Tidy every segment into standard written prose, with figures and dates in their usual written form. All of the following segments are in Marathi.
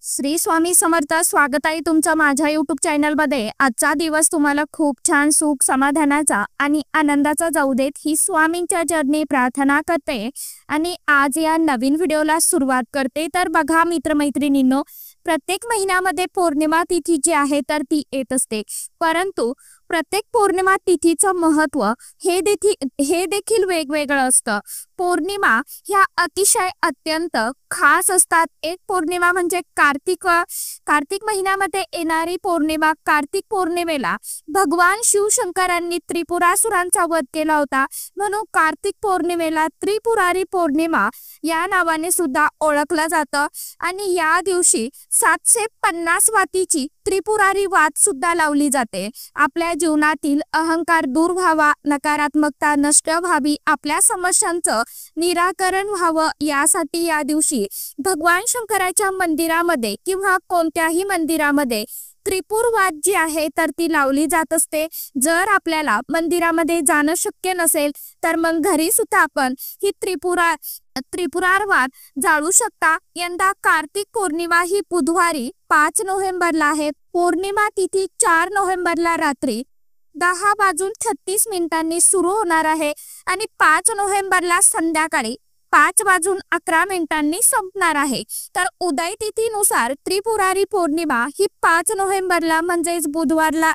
श्री स्वामी समर्थ। स्वागत आहे तुमचं माझ्या YouTube चॅनलमध्ये। आजचा दिवस तुम्हाला खूप छान सुख समाधानाचा आणि आनंदाचा जाऊ देत ही स्वामींच्या चरणी प्रार्थना करते आणि आज या नवीन व्हिडिओला सुरुवात करते। तर बघा मित्रमैत्रिणींनो, प्रत्येक महिन्यामध्ये पौर्णिमा तिथी जी आहे तर ती येत असते, परंतु प्रत्येक पौर्णिमा तिथीचं महत्त्व हे देखील वेगवेगळं असतं। पौर्णिमा ह्या अतिशय अत्यंत खास असतात। एक पौर्णिमा म्हणजे कार्तिक महिन्यामध्ये येणारी पौर्णिमा। कार्तिक पौर्णिमेला भगवान शिवशंकरांनी त्रिपुरासुरांचा वध केला होता, म्हणून कार्तिक पौर्णिमेला त्रिपुरारी पौर्णिमा या नावाने सुद्धा ओळखलं जातं। आणि या दिवशी 750 वातीची त्रिपुरारी वात सुद्धा लावली जाते। आपल्या जीवनातील अहंकार दूर व्हावा, नकारात्मकता नष्ट व्हावी, आपल्या समस्यांचं निराकरण व्हावं यासाठी या दिवशी भगवान शंकराच्या मंदिरामध्ये किंवा कोणत्याही मंदिरामध्ये त्रिपुर वात जी आहे तर ती लावली जात असते। जर आपल्याला मंदिरामध्ये जाणं शक्य नसेल तर मग घरी सुद्धा आपण ही त्रिपुरार वात जाळू शकता। यंदा कार्तिक पौर्णिमा ही बुधवारी 5 नोव्हेंबरला आहे। पौर्णिमा तिथी 4 नोव्हेंबरला रात्री 10:36 सुरू होणार आहे आणि 5 नोव्हेंबरला संध्याकाळी 5:11 संपणार आहे। तर उदय तिथीनुसार त्रिपुरारी पौर्णिमा ही 5 नोव्हेंबरला म्हणजेच बुधवारला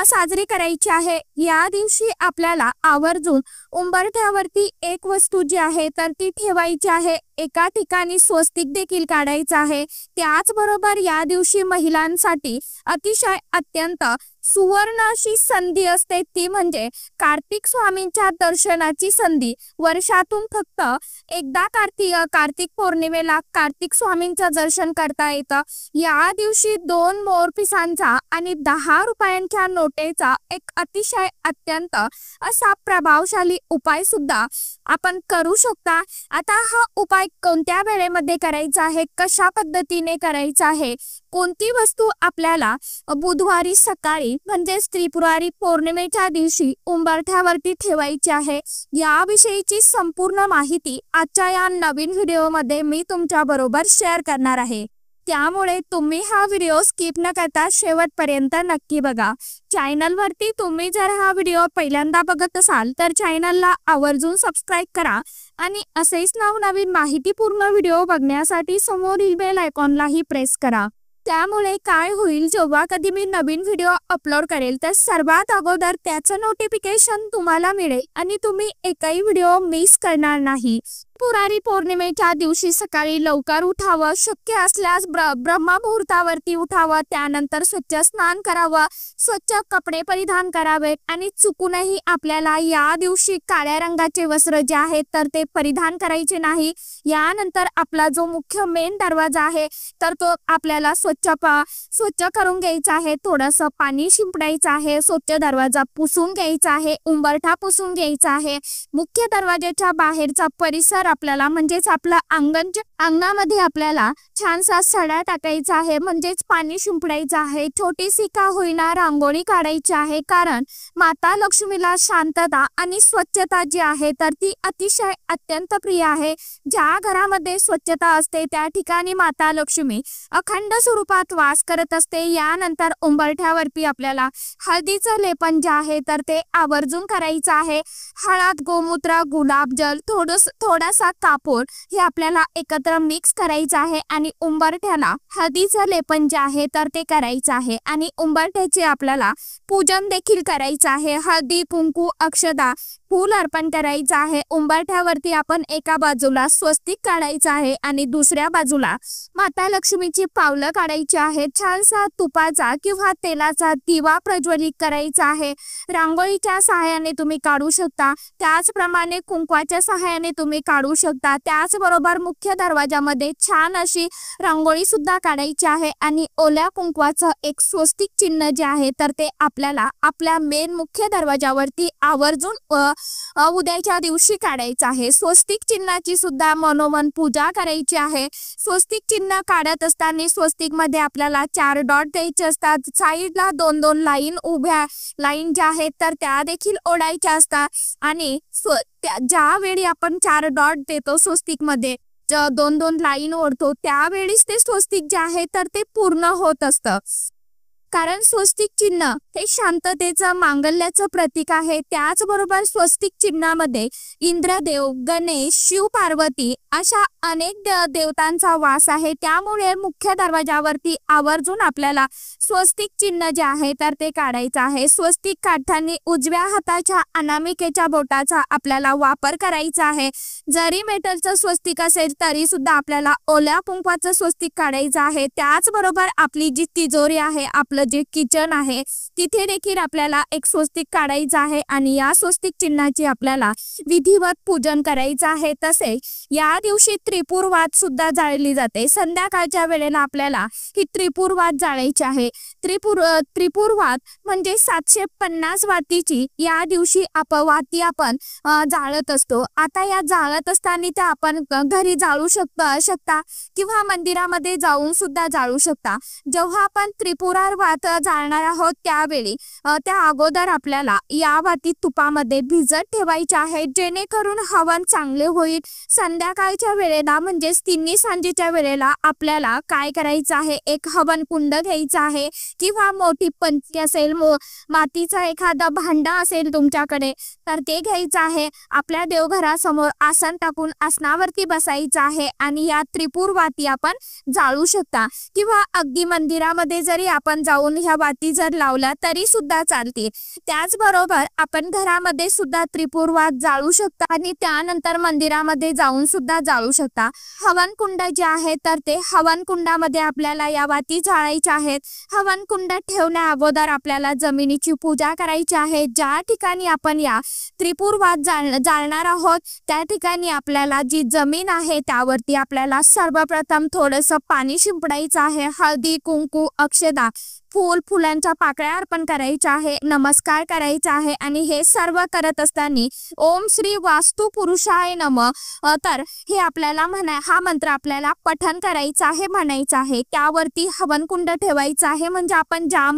साजरी करायची आहे। या दिवशी आपल्याला आवर्जून उंबरठ्यावरती एक वस्तू जी आहे तर ती ठेवायची आहे। एका ठिकाणी स्वस्तिक देखील काढायचं आहे। त्याचबरोबर या दिवशी महिलांसाठी अतिशय अत्यंत सुवर्ण अशी संधी असते, ती म्हणजे कार्तिक स्वामींच्या दर्शनाची संधी। वर्षातून फक्त एकदा कार्तिक पौर्णिमेला कार्तिक स्वामींचं दर्शन करता येतं। या दिवशी 2 मोरपिसांचा आणि 10 रुपयांच्या नोटेचा एक अतिशय अत्यंत असा प्रभावशाली उपाय सुद्धा आपण करू शकता। आता हा उपाय कोणत्या वेळेमध्ये करायचा आहे, कशा पद्धतीने करायचा आहे, कोणती वस्तू आपल्याला बुधवारी सकाळी म्हणजेच त्रिपुरारी पौर्णिमेच्या दिवशी उंबरठ्यावरती ठेवायची आहे, याविषयीची संपूर्ण माहिती आजच्या या नवीन व्हिडिओमध्ये मी तुमच्या बरोबर शेअर करणार आहे। त्यामुळे तुम्ही हा व्हिडिओ स्किप न करता शेवटपर्यंत नक्की बघा। चॅनलवरती तुम्ही जर हा व्हिडिओ पहिल्यांदा बघत असाल तर चॅनलला आवर्जून सबस्क्राइब करा आणि असेच नवनवीन माहितीपूर्ण व्हिडिओ बघण्यासाठी समोरील बेल आयकॉनलाही प्रेस करा। त्यामुळे काय होईल, जेव्हा कधी मी नवीन व्हिडिओ अपलोड करेल तर सर्वात अगोदर त्याचं नोटिफिकेशन तुम्हाला मिळेल आणि तुम्ही एकही व्हिडिओ मिस करणार नाही। त्रिपुरारी पौर्णिमेच्या दिवशी सकाळी लवकर उठावं, शक्य असल्यास ब्रह्ममुहूर्तावरती उठावं, त्यानंतर स्वच्छ स्नान करावं, स्वच्छ कपडे परिधान करावेत आणि चुकूनही आपल्याला या दिवशी काळ्या रंगाचे वस्त्र जे आहेत तर ते परिधान करायचे नाही। यानंतर आपला जो मुख्य मेन दरवाजा आहे तर तो आपल्याला स्वच्छ करून घ्यायचा आहे। थोडंसं पाणी शिंपडायचं आहे, स्वच्छ दरवाजा पुसून घ्यायचा आहे, उंबरठा पुसून घ्यायचा आहे। मुख्य दरवाजाच्या बाहेरचा परिसर आपल्याला म्हणजेच आपला अंगणामध्ये आपल्याला छानसा सडा टाकायचा आहे, म्हणजेच पाणी शिंपडायचं आहे। छोटीशी का होईना रांगोळी काढायची आहे, कारण माता लक्ष्मीला शांतता आणि स्वच्छता जी आहे तर ती अतिशय अत्यंत प्रिय आहे। ज्या घरामध्ये स्वच्छता असते त्या ठिकाणी माता लक्ष्मी अखंड स्वरूपात वास करत असते। यानंतर उंबरठ्यावरती आपल्याला हळदीचं लेपन जे आहे तर ते आवर्जून करायचं आहे। हळद, गोमूत्र, गुलाबजल, थोडासा कापूर हे आपल्याला एकत्र मिक्स करायचं आहे आणि उंबरठ्याला हळदीचं लेपन जे आहे तर ते करायचं आहे आणि उंबरठ्याचे आपल्याला पूजन देखील करायचं आहे। हळदी, कुंकू, अक्षता, फूल अर्पण करायचं आहे। उंबरठ्यावरती आपण एका बाजूला स्वस्तिक काढायचं आहे आणि दुसऱ्या बाजूला माता लक्ष्मीची पावलं काढायची आहे। छानसा तुपाचा किंवा तेलाचा दिवा प्रज्वलित करायचा आहे। रांगोळीच्या सहाय्याने तुम्ही काढू शकता, त्याचप्रमाणे कुंकवाच्या सहाय्याने तुम्ही काढू शकता। त्याचबरोबर मुख्य दरवाजामध्ये छान अशी रांगोळी सुद्धा काढायची आहे आणि ओल्या कुंकवाचं एक स्वस्तिक चिन्ह जे आहे तर ते आपल्याला आपल्या मेन मुख्य दरवाजावरती आवर्जून उद्याच्या दिवशी काढायचं आहे। स्वस्तिक चिन्हाची सुद्धा मनोमन पूजा करायची आहे। स्वस्तिक चिन्ह काढत असताना स्वस्तिक मध्ये आपल्याला 4 डॉट द्यायचे असतात। साईडला 2-2 उभ्या लाईन ज्या आहेत तर त्या देखील ओढायच्या असतात आणि ज्यावेळी आपण 4 डॉट देतो स्वस्तिक मध्ये दोन दोन लाईन ओढतो त्यावेळीच ते स्वस्तिक जे आहे तर ते पूर्ण होत असतं. कारण स्वस्तिक चिन्ह हे शांततेचं मांगल्याचं प्रतीक आहे. त्याचबरोबर स्वस्तिक चिन्हामध्ये इंद्रदेव, गणेश, शिव, पार्वती अशा अनेक देवतांचा वास आहे. त्यामुळे मुख्य दरवाजावरती आवर्जून आपल्याला स्वस्तिक चिन्ह जे आहे तर ते काढायचं आहे. स्वस्तिक काढताना उजव्या हाताच्या अनामिकेच्या बोटाचा आपल्याला वापर करायचा आहे. जरी मेटलचं स्वस्तिक असेल तरी सुद्धा आपल्याला ओल्या कुंकवाचं स्वस्तिक काढायचं आहे. त्याचबरोबर आपली जी तिजोरी आहे, आपलं जे किचन आहे तिथे देखील आपल्याला एक स्वस्तिक काढायचं आहे आणि या स्वस्तिक चिन्हाची आपल्याला विधिवत पूजन करायचं आहे. तसे या दिवशी त्रिपुरवात सुद्धा जाळली जाते. संध्याकाळच्या वेळेला आपल्याला ही त्रिपुरवात जाळायची आहे. त्रिपुरवात म्हणजे 750 वातीची या दिवशी वाती आपण जाळत असतो. आता या जाळत असताना त्या आपण घरी जाळू शकता किंवा मंदिरामध्ये जाऊन सुद्धा जाळू शकता. जेव्हा आपण त्रिपुरार वात जाळणार आहोत त्यावेळी त्या अगोदर आपल्याला या वाती तुपामध्ये भिजत ठेवायच्या आहेत, जेणेकरून हवन चांगले होईल. संध्याकाळच्या वेळेला म्हणजेच तिन्ही सांजेच्या वेळेला आपल्याला काय करायचं आहे, एक हवन कुंड घ्यायचा आहे किंवा मोठी पंती असेल, मातीचा एखादा भांडा असेल तुमच्याकडे तर ते घ्यायचं आहे. आपल्या देवघरासमोर आसन टाकून आसनावरती बसायचं आहे आणि या त्रिपुर वाती आपण जाळू शकता किंवा अगदी मंदिरामध्ये जरी आपण जाऊन ह्या वाती जर लावल्या तरी सुद्धा चालते. त्याचबरोबर आपण घरामध्ये सुद्धा त्रिपुर वात जाळू शकता आणि त्यानंतर मंदिरामध्ये जाऊन सुद्धा जाळू शकता. हवन कुंड जे आहे तर ते हवन कुंडामध्ये आपल्याला या वाती जाळायच्या आहेत. हवन कुंड ठेवण्या अगोदर आपल्याला जमिनीची पूजा करायची आहे. ज्या ठिकाणी आपण या त्रिपुर वात जाळणार आहोत त्या ठिकाणी आपल्याला जी जमीन आहे त्यावरती आपल्याला सर्वप्रथम थोडंसं पाणी शिंपडायचं आहे. हळदी, कुंकू, अक्षदा, फुलांच्या पाकळ्या अर्पण करायच्या आहे, नमस्कार करायचा आहे आणि हे सर्व करत असताना ओम श्री वास्तु पुरुषाय नमः तर हे आपल्याला हा मंत्र आपल्याला पठण करायचा आहे, म्हणायचा आहे. त्यावरती हवन कुंड ठेवायचं आहे. म्हणजे आपण ज्या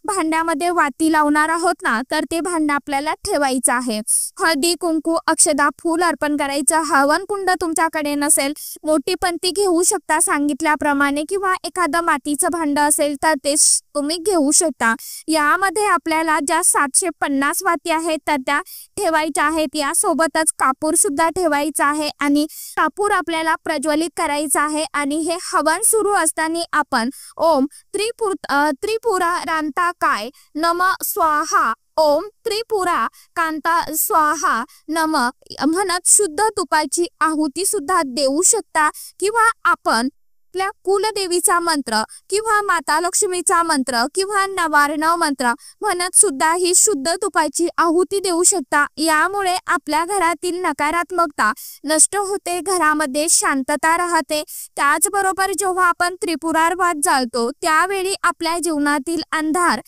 भांड्यामध्ये वाती लावणार आहोत ना तर ते भांड आपल्याला ठेवायचं आहे. हळदी, कुंकू, अक्षदा, फूल अर्पण करायचं. हवन कुंड तुमच्याकडे नसेल मोठी पंती घेऊ शकता सांगितल्याप्रमाणे किंवा एखादं मातीचं भांड असेल तर ते तुम्ही घेऊ शकता. यामध्ये आपल्याला ज्या 750 वाती आहेत तर त्या ठेवायच्या आहेत. यासोबतच कापूर सुद्धा ठेवायचा आहे आणि कापूर आपल्याला प्रज्वलित करायचा आहे आणि हे हवन सुरू असताना आपण ओम त्रिपुरा रांता काय नम स्वाहा, ओम त्रिपुरा कांता स्वाहा नम म्हणत शुद्ध तुपाची आहुती सुद्धा देऊ शकता किंवा आपण आपल्या कुलदेवीचा मंत्र किंवा माता लक्ष्मीचा मंत्र किंवा नवार्णव मंत्र म्हणत सुद्धा ही शुद्ध तुपाची आहुती देऊ शकता. यामुळे आपल्या घरातील नकारात्मकता नष्ट होते, घरामध्ये शांतता राहते. त्याचबरोबर जेव्हा आपण त्रिपुरार वात जाळतो त्यावेळी आपल्या जीवनातील अंधार,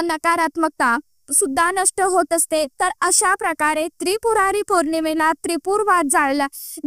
नकारात्मकता सुद्धा नष्ट होत असते. तर अशा प्रकारे त्रिपुरारी पौर्णिमेला त्रिपुर वात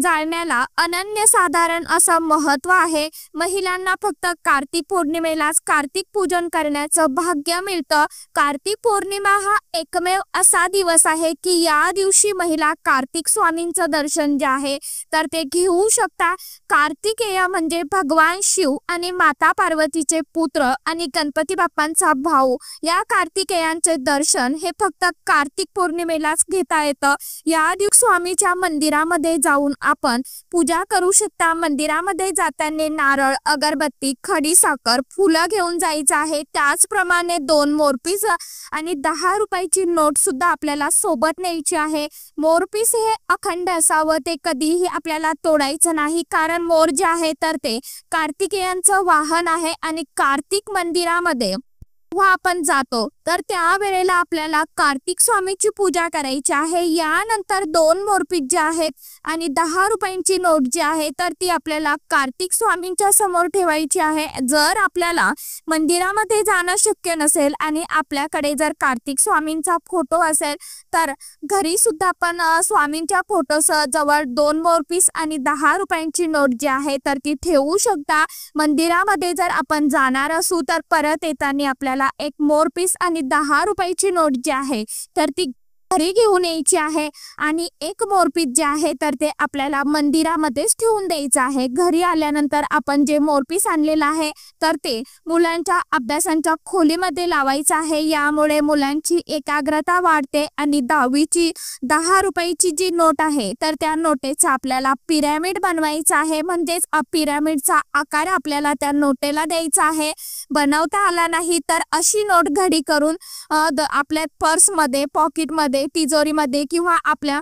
जाळण्याला अनन्यसाधारण असं महत्व आहे. महिलांना फक्त कार्तिक पौर्णिमेलाच कार्तिक पूजन करण्याचं भाग्य मिळतं. कार्तिक पौर्णिमा हा एकमेव असा दिवस आहे की या दिवशी महिला कार्तिक स्वामींचं दर्शन जे आहे तर ते घेऊ शकता. कार्तिकेय म्हणजे भगवान शिव आणि माता पार्वतीचे पुत्र आणि गणपती बाप्पांचा भाऊ. या कार्तिकेयांचे दर्शन हे फक्त कार्तिक पौर्णिमेलाच घेता येतं. या दिवशी स्वामीच्या मंदिरामध्ये जाऊन आपण पूजा करू शकता. मंदिरामध्ये जाताना नारळ, अगरबत्ती, खडीसाखर, फुलं घेऊन जायचं आहे. त्याचप्रमाणे 2 मोरपीस आणि 10 रुपयाची नोट सुद्धा आपल्याला सोबत न्यायची आहे. मोरपीस हे अखंड असावं, ते कधीही आपल्याला तोडायचं नाही, कारण मोर जे आहे तर ते कार्तिकेयांचं वाहन आहे आणि कार्तिक मंदिरामध्ये जेव्हा आपण जातो तर त्या वेळेला आपल्याला कार्तिक स्वामीची पूजा करायची आहे. यानंतर 2 मोरपीस जे आहेत आणि 10 रुपयांची नोट जी आहे तर ती आपल्याला कार्तिक स्वामींच्या समोर ठेवायची आहे. जर आपल्याला मंदिरामध्ये जाणं शक्य नसेल आणि आपल्याकडे जर कार्तिक स्वामींचा फोटो असेल तर घरी सुद्धा आपण स्वामींच्या फोटोसह जवळ 2 मोरपीस आणि 10 रुपयांची नोट जी आहे तर ती ठेवू शकता. मंदिरामध्ये जर आपण जाणार असू तर परत येताना आपल्याला एक मोरपीस आणि 10 रुपयाची नोट जी आहे तर ती घरी घेऊन यायची आहे आणि एक मोरपीस जे आहे तर ते आपल्याला मंदिरामध्येच ठेवून द्यायचं आहे। घरी आल्यानंतर आपण जे मोरपीस आणलेलं आहे तर ते मुलांच्या अभ्यासाच्या खोलीमध्ये लावायचं आहे। यामुळे मुलांची एकाग्रता वाढते आणि 10वीची 10 रुपयाची जी नोट आहे तर त्या नोटेचा आपल्याला पिरॅमिड बनवायचा आहे, म्हणजेच पिरॅमिडचा आकार आपल्याला त्या नोटेला द्यायचा आहे। बनवता आला नाही तर अशी नोट घडी करून आपल्या पर्समध्ये, पॉकेटमध्ये, तिजोरीमध्ये किंवा आपल्या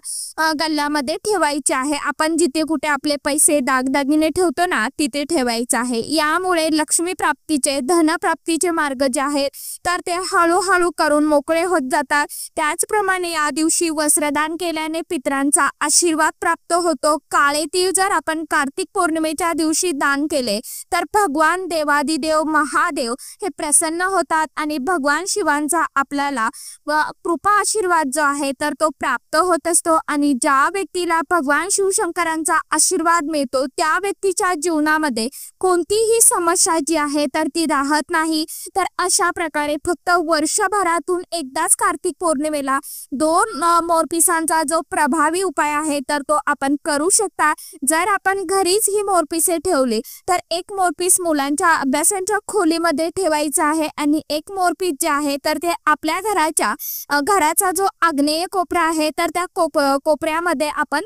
गल्ल्यामध्ये ठेवायचे आहे। आपण जिथे कुठे आपले पैसे दागदागिने ठेवतो ना तिथे ठेवायचे आहे। यामुळे लक्ष्मी प्राप्तीचे, धनप्राप्तीचे मार्ग जे आहेत तर ते हळूहळू करून मोकळे होत जातात। त्याचप्रमाणे या दिवशी वस्त्रदान केल्याने पितरांचा आशीर्वाद प्राप्त होतो। काळे तीळ जर आपण कार्तिक पौर्णिमेच्या दिवशी दान केले तर भगवान देवादिदेव महादेव हे प्रसन्न होतात आणि भगवान शिवांचा आपल्याला कृपा आशीर्वाद जो आहे तर तो प्राप्त होत असतो आणि ज्या व्यक्तीला भगवान शिवशंकरांचा आशीर्वाद मिळतो त्या व्यक्तीच्या जीवनामध्ये कोणतीही समस्या जी आहे तर ती राहत नाही। तर अशा प्रकारे फक्त वर्षभरातून एकदाच कार्तिक पौर्णिमेला 2 मोरपिसांचा जो प्रभावी उपाय आहे तर तो आपण करू शकता। जर आपण घरीच ही मोरपिसे ठेवली तर एक मोरपीस मुलांच्या अभ्यासाच्या खोलीमध्ये ठेवायचा आहे आणि एक मोरपीस जे आहे तर ते आपल्या घराचा जो आग्नेय कोपरा आहे तर त्या कोपऱ्यामध्ये आपण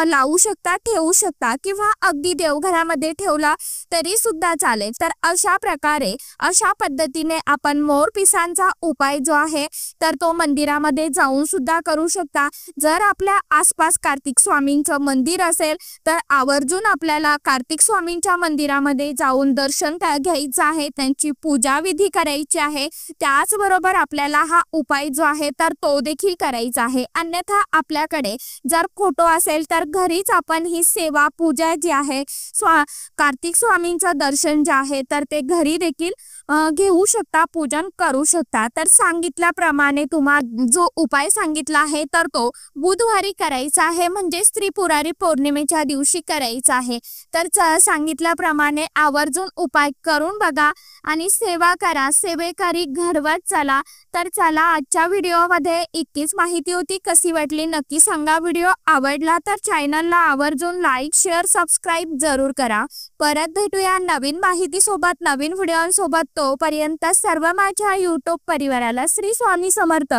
लावू शकता, ठेवू शकता किंवा अगदी देवघरामध्ये ठेवला तरी सुद्धा चालेल। तर अशा प्रकारे, अशा पद्धतीने आपण मोरपिसांचा उपाय जो आहे तर तो मंदिरामध्ये जाऊन सुद्धा करू शकता। जर आपल्या आसपास कार्तिक स्वामींचं मंदिर असेल तर आवर्जून आपल्याला कार्तिक स्वामींच्या मंदिरामध्ये जाऊन दर्शन घ्यायचं आहे, त्यांची पूजा विधी करायची आहे। त्याचबरोबर आपल्याला हा उपाय जो आहे तर तो देखील करायचा आहे। अन्यथा आपल्याकडे जर फोटो असेल तर घरीच आपण ही सेवा, पूजा जी आहे, कार्तिक स्वामींचं दर्शन जे आहे तर ते घरी देखील घेऊ शकता, पूजन करू शकता। तर सांगितल्याप्रमाणे तुम्हाला जो उपाय सांगितला आहे तर तो बुधवारी करायचा आहे, म्हणजे त्रिपुरारी पौर्णिमेच्या दिवशी करायचा आहे। तर सांगितल्याप्रमाणे आवर्जून उपाय करून बघा आणि सेवा करा, सेवेकरी घडवत चला। तर चला, आजच्या व्हिडिओमध्ये इतकीच माहिती होती। कशी वाटली नक्की सांगा। व्हिडिओ आवडला तर चॅनलला आवर्जून लाईक, शेअर, सबस्क्राईब जरूर करा। परत भेटूया नवीन माहिती सोबत, नवीन व्हिडिओसोबत। तोपर्यंत सर्व माझ्या यूट्यूब परिवाराला श्री स्वामी समर्थ।